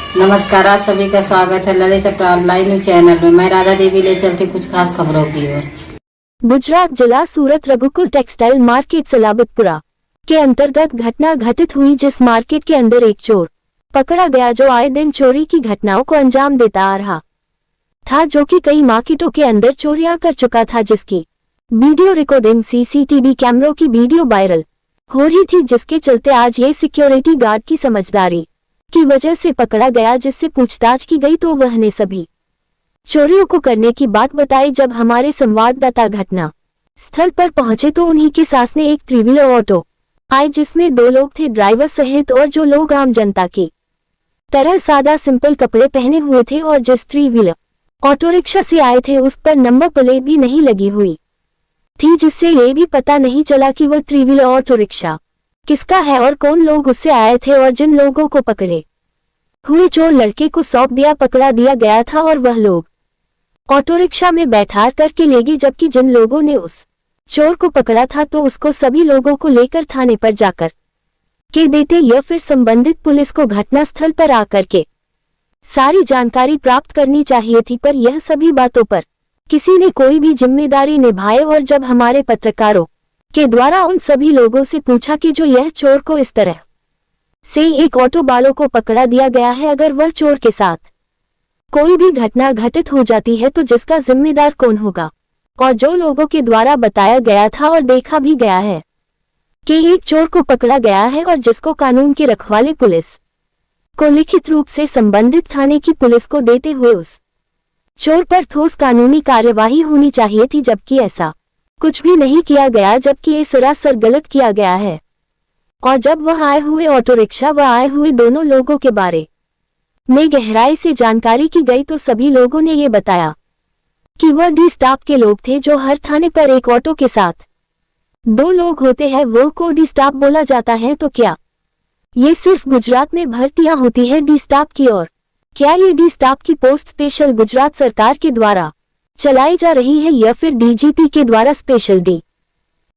नमस्कार, आप सभी का स्वागत है ललित ऑनलाइन न्यूज चैनल में। मैं राधा देवी ले चलती कुछ खास खबरों की ओर। गुजरात जिला सूरत रघुकुल टेक्सटाइल मार्केट सलाबतपुरा के अंतर्गत घटना घटित हुई, जिस मार्केट के अंदर एक चोर पकड़ा गया जो आए दिन चोरी की घटनाओं को अंजाम देता आ रहा था, जो कि कई मार्केटों के अंदर चोरियां कर चुका था, जिसकी वीडियो रिकॉर्डिंग सीसीटीवी कैमरों की वीडियो वायरल हो रही थी, जिसके चलते आज ये सिक्योरिटी गार्ड की समझदारी की वजह से पकड़ा गया, जिससे पूछताछ की गई तो वह ने सभी चोरियों को करने की बात बताई। जब हमारे संवाददाता घटना स्थल पर पहुंचे तो उन्हीं के साथ में एक 3 व्हीलर ऑटो आए, जिसमें 2 लोग थे, ड्राइवर सहित, और जो लोग आम जनता की तरह सादा सिंपल कपड़े पहने हुए थे, और जिस 3 व्हीलर ऑटो रिक्शा से आए थे उस पर नंबर प्लेट भी नहीं लगी हुई थी, जिससे ये भी पता नहीं चला कि वह 3 व्हीलर ऑटो रिक्शा किसका है और कौन लोग उससे आए थे। और जिन लोगों को पकड़े हुए चोर लड़के को सौंप दिया पकड़ा दिया गया था, और वह लोग ऑटो रिक्शा में बैठा करके ले गए, जबकि जिन लोगों ने उस चोर को पकड़ा था तो उसको सभी लोगों को लेकर थाने पर जाकर के देते या फिर संबंधित पुलिस को घटनास्थल पर आकर के सारी जानकारी प्राप्त करनी चाहिए थी, पर यह सभी बातों पर किसी ने कोई भी जिम्मेदारी निभाए। और जब हमारे पत्रकारों के द्वारा उन सभी लोगों से पूछा कि जो यह चोर को इस तरह से एक ऑटो वालों को पकड़ा दिया गया है, अगर वह चोर के साथ कोई भी घटना घटित हो जाती है तो जिसका जिम्मेदार कौन होगा। और जो लोगों के द्वारा बताया गया था और देखा भी गया है कि एक चोर को पकड़ा गया है, और जिसको कानून के रखवाले पुलिस को लिखित रूप से संबंधित थाने की पुलिस को देते हुए उस चोर पर ठोस कानूनी कार्यवाही होनी चाहिए थी, जबकि ऐसा कुछ भी नहीं किया गया, जबकि ये सरासर गलत किया गया है। और जब वह आए हुए ऑटो रिक्शा व आए हुए दोनों लोगों के बारे में गहराई से जानकारी की गई तो सभी लोगों ने ये बताया कि वह डी स्टाफ के लोग थे, जो हर थाने पर एक ऑटो के साथ 2 लोग होते हैं, वो को डी स्टाफ बोला जाता है। तो क्या ये सिर्फ गुजरात में भर्तियां होती है डी स्टाफ की, और क्या ये डी स्टाफ की पोस्ट स्पेशल गुजरात सरकार के द्वारा चलाई जा रही है, या फिर डीजीपी के द्वारा स्पेशल डी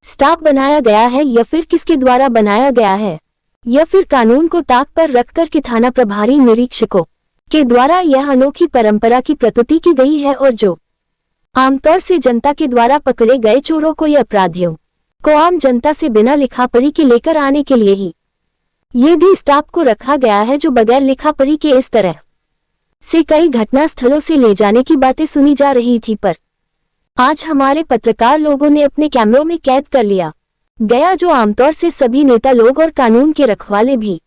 स्टाफ बनाया गया है, या फिर किसके द्वारा बनाया गया है, या फिर कानून को ताक पर रखकर के थाना प्रभारी निरीक्षकों के द्वारा यह अनोखी परंपरा की प्रस्तुति की गई है। और जो आमतौर से जनता के द्वारा पकड़े गए चोरों को या अपराधियों को आम जनता से बिना लिखापढ़ी के लेकर आने के लिए ही ये डी स्टाफ को रखा गया है, जो बगैर लिखापढ़ी के इस तरह से कई घटना स्थलों से ले जाने की बातें सुनी जा रही थी, पर आज हमारे पत्रकार लोगों ने अपने कैमरों में कैद कर लिया गया, जो आमतौर से सभी नेता लोग और कानून के रखवाले भी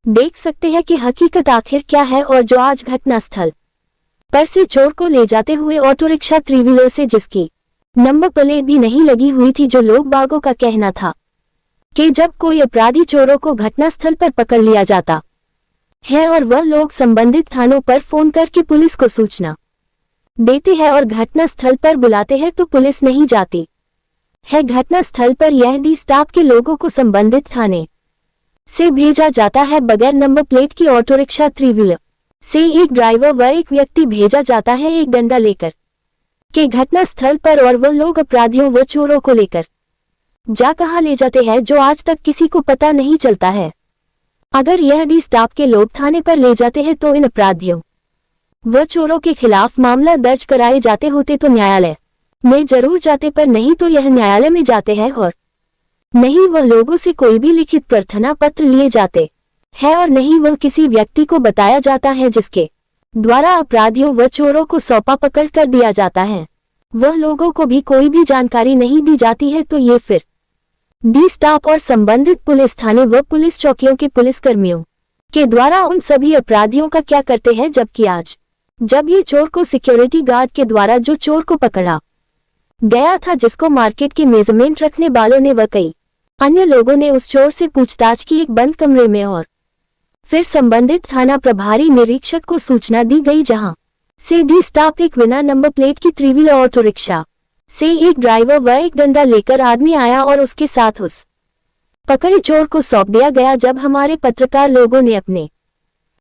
देख सकते हैं कि हकीकत आखिर क्या है। और जो आज घटना स्थल पर से चोर को ले जाते हुए ऑटो रिक्शा 3 व्हीलर से जिसकी नंबर प्लेट भी नहीं लगी हुई थी, जो लोग बागों का कहना था कि जब कोई अपराधी चोरों को घटनास्थल पर पकड़ लिया जाता है और वह लोग संबंधित थानों पर फोन करके पुलिस को सूचना देते हैं और घटना स्थल पर बुलाते हैं तो पुलिस नहीं जाती है घटना स्थल पर, यह डी स्टाफ के लोगों को संबंधित थाने से भेजा जाता है। बगैर नंबर प्लेट की ऑटो रिक्शा 3 व्हीलर से एक ड्राइवर व एक व्यक्ति भेजा जाता है एक डंडा लेकर के घटना स्थल पर, और वह लोग अपराधियों व चोरों को लेकर जा कहाँ ले जाते हैं, जो आज तक किसी को पता नहीं चलता है। अगर यह डी स्टाफ के लोग थाने पर ले जाते हैं तो इन अपराधियों व चोरों के खिलाफ मामला दर्ज कराए जाते होते तो न्यायालय में जरूर जाते, पर नहीं तो यह न्यायालय में जाते हैं, और नहीं वह लोगों से कोई भी लिखित प्रार्थना पत्र लिए जाते हैं, और नहीं वह किसी व्यक्ति को बताया जाता है जिसके द्वारा अपराधियों व चोरों को सौंपा पकड़ कर दिया जाता है। वह लोगों को भी कोई भी जानकारी नहीं दी जाती है, तो ये फिर डी स्टाफ और संबंधित पुलिस थाने व पुलिस चौकियों के पुलिसकर्मियों के द्वारा उन सभी अपराधियों का क्या करते हैं। जबकि आज जब ये चोर को सिक्योरिटी गार्ड के द्वारा जो चोर को पकड़ा गया था, जिसको मार्केट के मेजरमेंट रखने वालों ने व कई अन्य लोगों ने उस चोर से पूछताछ की एक बंद कमरे में, और फिर संबंधित थाना प्रभारी निरीक्षक को सूचना दी गई, जहां से डी स्टाफ एक बिना नंबर प्लेट की 3 व्हीलर ऑटो रिक्शा से एक ड्राइवर व एक डंडा लेकर आदमी आया और उसके साथ उस पकड़े चोर को सौंप दिया गया। जब हमारे पत्रकार लोगों ने अपने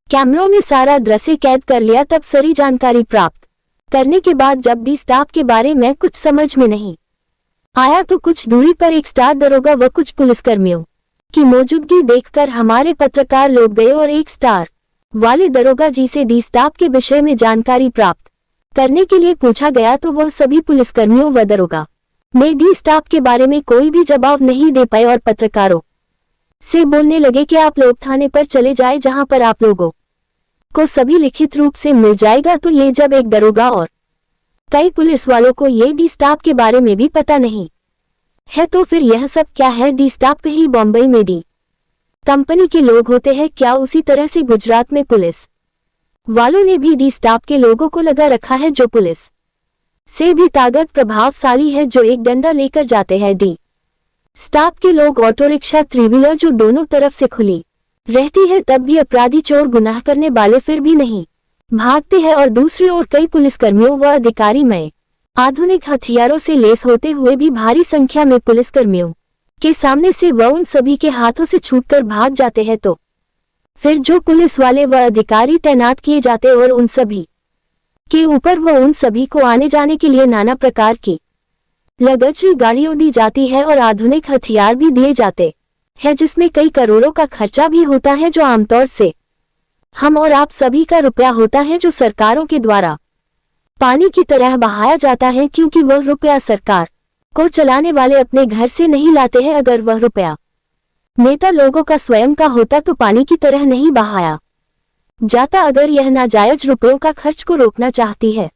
कैमरों में सारा दृश्य कैद कर लिया, तब सारी जानकारी प्राप्त करने के बाद जब डी स्टाफ के बारे में कुछ समझ में नहीं आया तो कुछ दूरी पर एक स्टार दरोगा व कुछ पुलिसकर्मियों की मौजूदगी देखकर हमारे पत्रकार लोग गए और एक स्टार वाले दरोगा जी से डी स्टाफ के विषय में जानकारी प्राप्त करने के लिए पूछा गया तो वह सभी पुलिसकर्मियों व दरोगा ने डी स्टाफ के बारे में कोई भी जवाब नहीं दे पाए और पत्रकारों से बोलने लगे कि आप लोग थाने पर चले जाए जहां पर आप लोगों को सभी लिखित रूप से मिल जाएगा। तो ये जब एक दरोगा और कई पुलिस वालों को ये डी स्टाफ के बारे में भी पता नहीं है तो फिर यह सब क्या है? डी स्टाफ कहीं बॉम्बे में डी कंपनी के लोग होते हैं क्या? उसी तरह से गुजरात में पुलिस वालों ने भी डी स्टाफ के लोगों को लगा रखा है जो पुलिस से भी ताकत प्रभावशाली है, जो एक डंडा लेकर जाते हैं। डी स्टाफ के लोग ऑटो रिक्शा थ्री व्हीलर जो दोनों तरफ से खुली रहती है तब भी अपराधी चोर गुनाह करने वाले फिर भी नहीं भागते हैं और दूसरी ओर कई पुलिसकर्मियों व अधिकारी में आधुनिक हथियारों से लेस होते हुए भी भारी संख्या में पुलिसकर्मियों के सामने से वह उन सभी के हाथों से छूटकर भाग जाते हैं तो फिर जो पुलिस वाले व अधिकारी तैनात किए जाते और उन सभी के ऊपर वो उन सभी को आने जाने के लिए नाना प्रकार की लगजरी गाड़ियों दी जाती है और आधुनिक हथियार भी दिए जाते हैं जिसमें कई करोड़ों का खर्चा भी होता है जो आमतौर से हम और आप सभी का रुपया होता है जो सरकारों के द्वारा पानी की तरह बहाया जाता है, क्योंकि वह रुपया सरकार को चलाने वाले अपने घर से नहीं लाते हैं। अगर वह रुपया नेता लोगों का स्वयं का होता तो पानी की तरह नहीं बहाया जाता। अगर यह नाजायज रुपयों का खर्च को रोकना चाहती है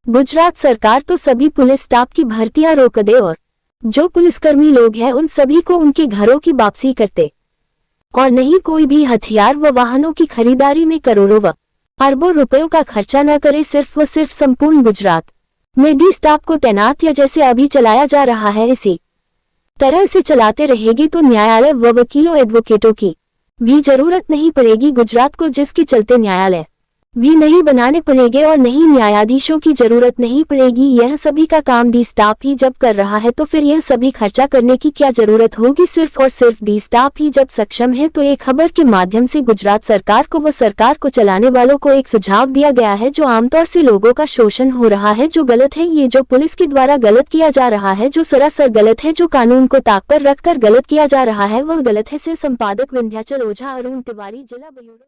गुजरात सरकार तो सभी पुलिस स्टाफ की भर्तियां रोक दे और जो पुलिसकर्मी लोग हैं उन सभी को उनके घरों की वापसी करते और नहीं कोई भी हथियार व वाहनों की खरीदारी में करोड़ों व अरबों रुपयों का खर्चा न करे। सिर्फ व सिर्फ संपूर्ण गुजरात में डी स्टाफ को तैनात या जैसे अभी चलाया जा रहा है इसी तरह से चलाते रहेगी तो न्यायालय व वकीलों एडवोकेटों की भी जरूरत नहीं पड़ेगी गुजरात को, जिसके चलते न्यायालय भी नहीं बनाने पड़ेंगे और नहीं न्यायाधीशों की जरूरत नहीं पड़ेगी। यह सभी का काम डी स्टाफ ही जब कर रहा है तो फिर यह सभी खर्चा करने की क्या जरूरत होगी? सिर्फ और सिर्फ डी स्टाफ ही जब सक्षम है तो एक खबर के माध्यम से गुजरात सरकार को व सरकार को चलाने वालों को एक सुझाव दिया गया है जो आमतौर से लोगों का शोषण हो रहा है, जो गलत है। ये जो पुलिस के द्वारा गलत किया जा रहा है जो सरासर गलत है, जो कानून को ताक पर रखकर गलत किया जा रहा है वह गलत है। से संपादक विंध्याचल ओझा, अरुण तिवारी, जिला बलूर।